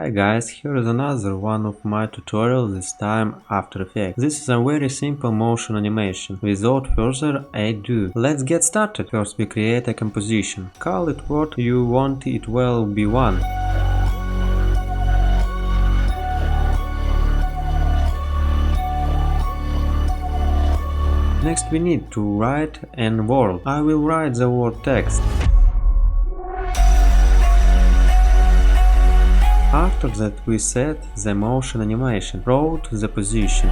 Hi guys, here is another one of my tutorials, this time After Effects. This is a very simple motion animation. Without further ado, let's get started. First we create a composition. Call it what you want, it will be one. Next we need to write an word. I will write the word text. After that we set the motion animation, rotate the position.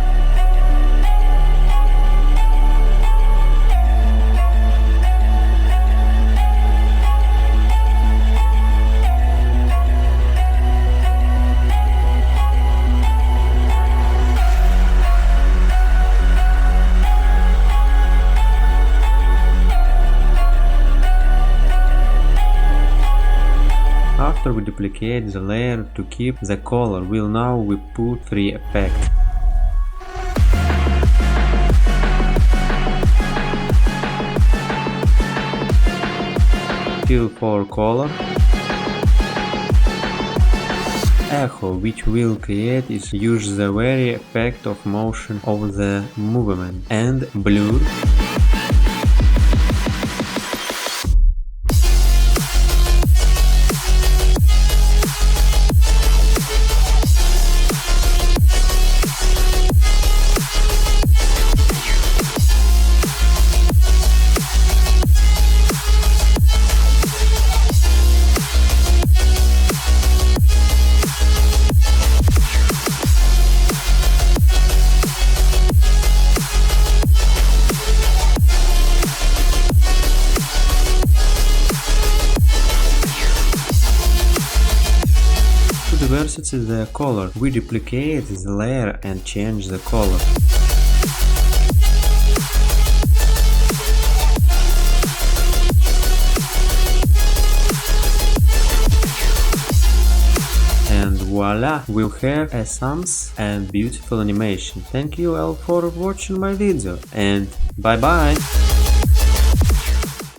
After we duplicate the layer to keep the color, now we put 3 effects. Fill for color. Echo, which will create is use the very effect of motion of the movement. And blur. Diversity the color. We duplicate the layer and change the color. And voila, we'll have a smooth and beautiful animation. Thank you all for watching my video and bye bye!